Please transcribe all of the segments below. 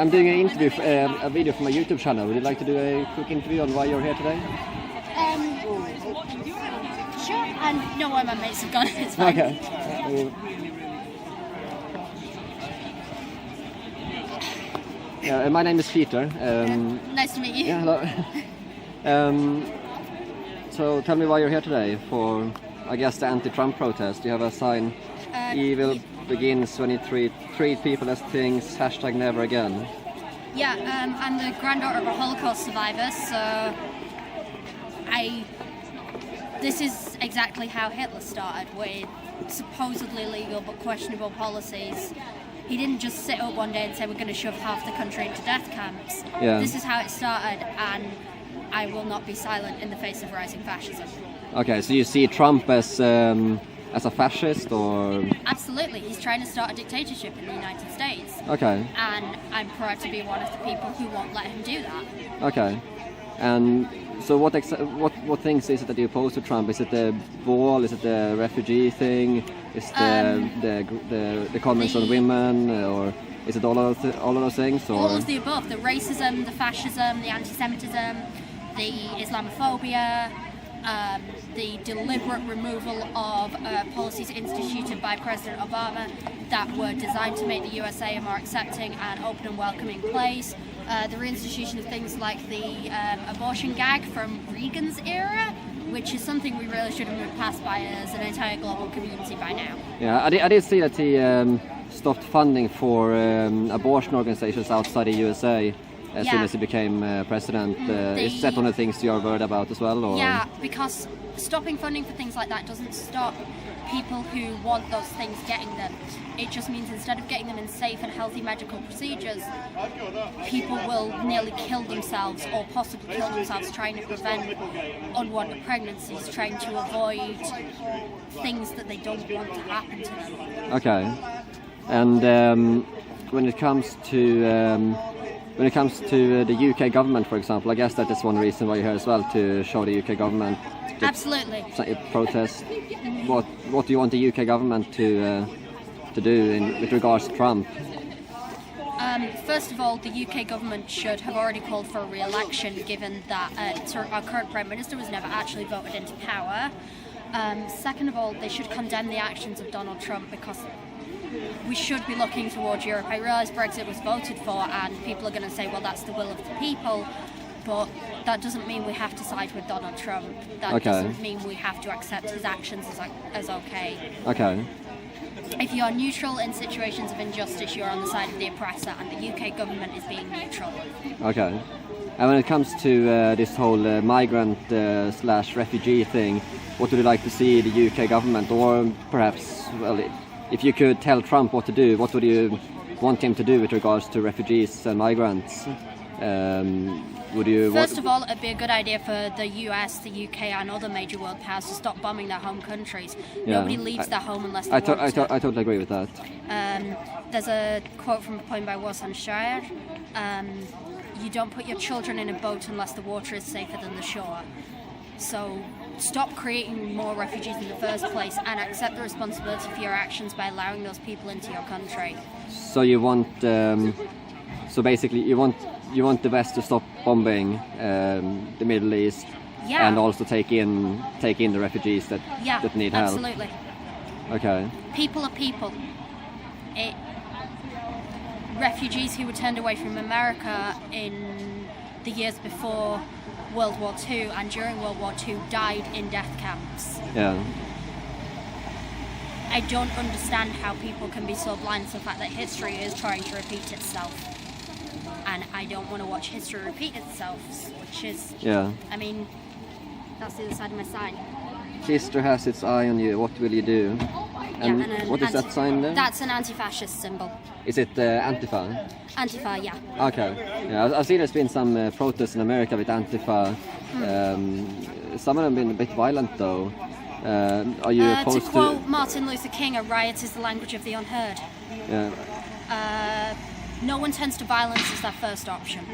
I'm doing an interview, a video for my YouTube channel. Would you like to do a quick interview on why you're here today? Sure. And no, my mates have gone. It's fine. Okay. My name is Peter. Nice to meet you. Yeah, hello. So tell me why you're here today for, I guess, the anti-Trump protest. You have a sign, evil begins when you treat people as things, #never again. Yeah, I'm the granddaughter of a Holocaust survivor, so this is exactly how Hitler started, with supposedly legal but questionable policies. He didn't just sit up one day and say we're going to shove half the country into death camps. Yeah. This is how it started, and I will not be silent in the face of rising fascism. Okay, so you see Trump as a fascist, or? Absolutely, he's trying to start a dictatorship in the United States. Okay. And I'm proud to be one of the people who won't let him do that. Okay. And so what things is it that you oppose to Trump? Is it the wall? Is it the refugee thing? Is the comments on women, or is it all of those things? Or? All of the above: the racism, the fascism, the anti-Semitism, the Islamophobia, the deliberate removal of policies instituted by President Obama that were designed to make the USA a more accepting and open and welcoming place. The reinstitution of things like the abortion gag from Reagan's era, which is something we really should have moved past by as an entire global community by now. Yeah, I did see that he stopped funding for abortion organizations outside the USA as soon as he became president. Is that one of the things you're worried about as well? Or? Yeah, because stopping funding for things like that doesn't stop people who want those things getting them. It just means instead of getting them in safe and healthy medical procedures, people will nearly kill themselves or possibly kill themselves trying to prevent unwanted pregnancies, trying to avoid things that they don't want to happen to them. Okay. And when it comes to the UK government, for example, I guess that is one reason why you're here as well, to show the UK government. Absolutely. Protest. What do you want the UK government to do with regards to Trump? First of all, the UK government should have already called for a re-election, given that our current Prime Minister was never actually voted into power. Second of all, they should condemn the actions of Donald Trump, because we should be looking towards Europe. I realise Brexit was voted for and people are going to say, well, that's the will of the people, but that doesn't mean we have to side with Donald Trump. That doesn't mean we have to accept his actions as okay. Okay. If you're neutral in situations of injustice, you're on the side of the oppressor, and the UK government is being neutral. Okay. And when it comes to this whole migrant / refugee thing, what would you like to see the UK government, or perhaps, well, if you could tell Trump what to do, what would you want him to do with regards to refugees and migrants? First of all, it'd be a good idea for the US, the UK and other major world powers to stop bombing their home countries. Yeah. Nobody leaves their home unless they want to. I totally agree with that. There's a quote from a poem by Warsan Shire. You don't put your children in a boat unless the water is safer than the shore. So stop creating more refugees in the first place and accept the responsibility for your actions by allowing those people into your country. So you want, so basically you want the West to stop bombing the Middle East, and also take in the refugees that need help. Absolutely. Okay. People are people. Refugees who were turned away from America in the years before World War II and during World War II died in death camps. Yeah. I don't understand how people can be so blind to the fact that history is trying to repeat itself. And I don't want to watch history repeat itself, which is, I mean, that's the other side of my sign. History has its eye on you, what will you do? And what is that sign there? That's an anti-fascist symbol. Is it Antifa? Antifa, yeah. Okay. Yeah, I've seen there's been some protests in America with Antifa. Some of them have been a bit violent though. Are you opposed to quote Martin Luther King, a riot is the language of the unheard. Yeah. No one turns to violence as their first option.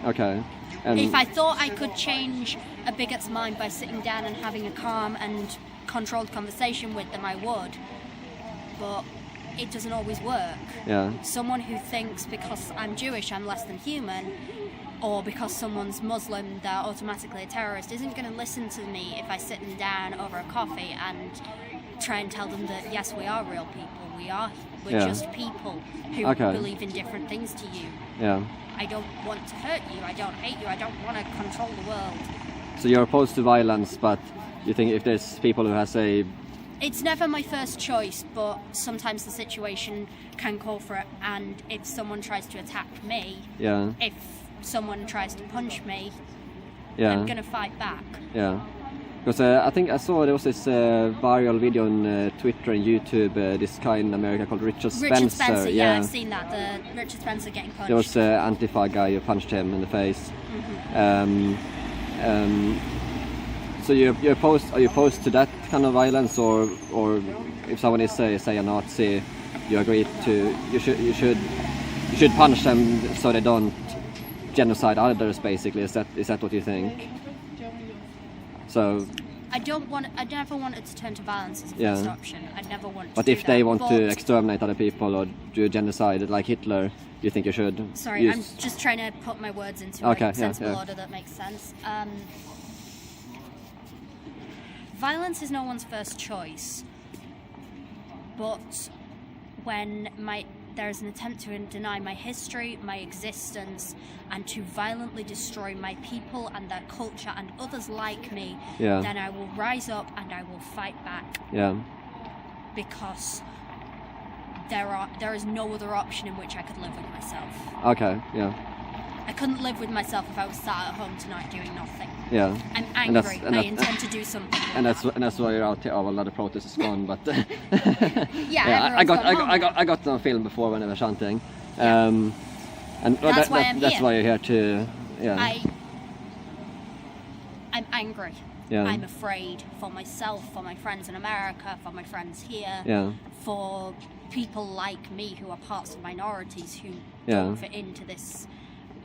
Okay. If I thought I could change a bigot's mind by sitting down and having a calm and controlled conversation with them, I would. But it doesn't always work. Yeah. Someone who thinks because I'm Jewish I'm less than human, or because someone's Muslim they're automatically a terrorist, isn't going to listen to me if I sit them down over a coffee and try and tell them that yes, we are real people. We're just people who believe in different things to you. Yeah. I don't want to hurt you. I don't hate you. I don't want to control the world. So you're opposed to violence, but you think if there's people who has a... It's never my first choice, but sometimes the situation can call for it. And if someone tries to attack me, if someone tries to punch me, I'm going to fight back. Yeah. Because I think I saw there was this viral video on Twitter and YouTube, this guy in America called Richard Spencer. Yeah, I've seen that. The Richard Spencer getting punched. There was an Antifa guy who punched him in the face. So you're opposed? Are you opposed to that kind of violence, or if someone is say a Nazi, you agree to you should punish them so they don't genocide others? Basically, is that what you think? So I never want it to turn to violence as a first option. I'd never want to. But if they want to exterminate other people or do genocide like Hitler, you think you should? Sorry, I'm just trying to put my words into a sensible order that makes sense. Violence is no one's first choice, but when there's an attempt to deny my history, my existence, and to violently destroy my people and their culture and others like me, then I will rise up and I will fight back. Yeah. Because there is no other option in which I could live with myself. Okay, yeah. I couldn't live with myself if I was sat at home tonight doing nothing. Yeah. I'm angry. I intend to do something. And that's why you're out here. Oh, a lot of protests is gone, but I got on film before when I was hunting, and that's why I'm that's here. why you're here too. Yeah. I'm angry. Yeah. I'm afraid for myself, for my friends in America, for my friends here, for people like me who are parts of minorities who don't fit into this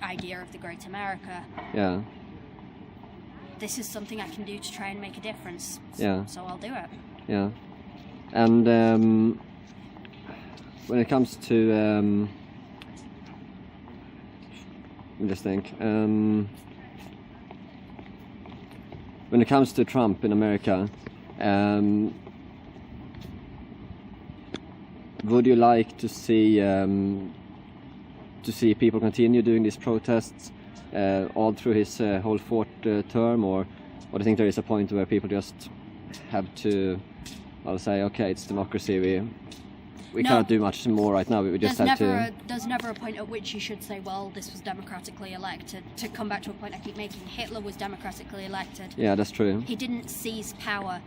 idea of the Great America. Yeah. This is something I can do to try and make a difference. So I'll do it. Yeah. And when it comes to let me just think. When it comes to Trump in America, would you like to see people continue doing these protests all through his whole fourth term, or do you think there is a point where people just have to, I'll say, okay, it's democracy, we cannot do much more right now, we just have to... There's never a point at which you should say, well, this was democratically elected. To come back to a point I keep making, Hitler was democratically elected. Yeah, that's true. He didn't seize power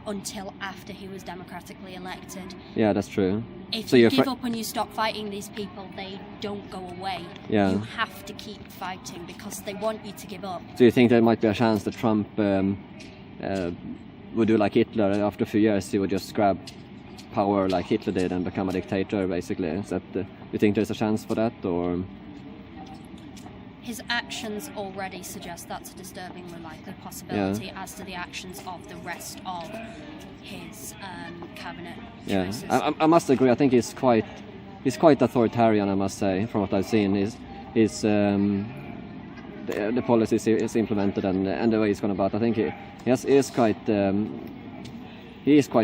until after he was democratically elected. Yeah, that's true. If you give up and you stop fighting these people, they don't go away. Yeah. You have to keep fighting because they want you to give up. Do you think there might be a chance that Trump would do like Hitler? After a few years he would just grab power like Hitler did and become a dictator, basically? Is that, do you think there's a chance for that, or...? His actions already suggest that's a disturbingly likely possibility, as to the actions of the rest of his cabinet choices. I must agree. I think he's quite authoritarian, I must say, from what I've seen. The policies he's implemented and the way he's gone about. I think he is quite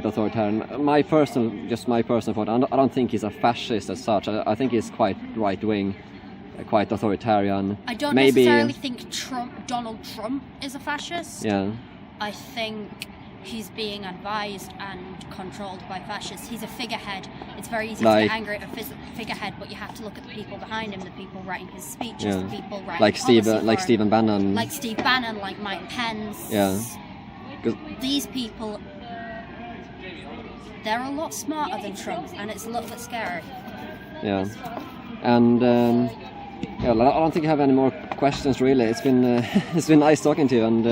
authoritarian. My personal thought. I don't think he's a fascist as such. I think he's quite right wing. Quite authoritarian. I don't necessarily think Donald Trump is a fascist. Yeah. I think he's being advised and controlled by fascists. He's a figurehead. It's very easy to get angry at a figurehead, but you have to look at the people behind him, the people writing his speeches, the people writing Stephen Bannon. Like Steve Bannon, like Mike Pence. Yeah. These people, they're a lot smarter than Trump, and it's a little bit scary. Yeah. And I don't think I have any more questions really. It's been nice talking to you, and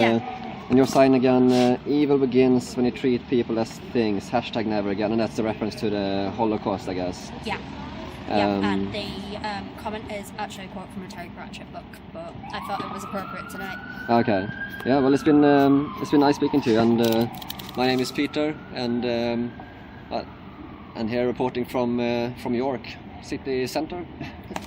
your sign again, evil begins when you treat people as things, #never again, and that's a reference to the Holocaust, I guess. Yeah. And the comment is actually a quote from a Terry Pratchett book, but I thought it was appropriate tonight. Okay. Yeah, well, it's been nice speaking to you, and my name is Peter, and and here reporting from York city centre.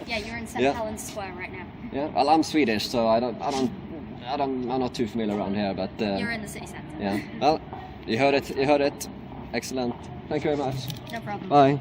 Yeah, you're in St. Yeah. Helens Square right now. Yeah, well, I'm Swedish, so I'm not too familiar around here, but You're in the city centre. yeah. Well, you heard it. Excellent. Thank you very much. No problem. Bye.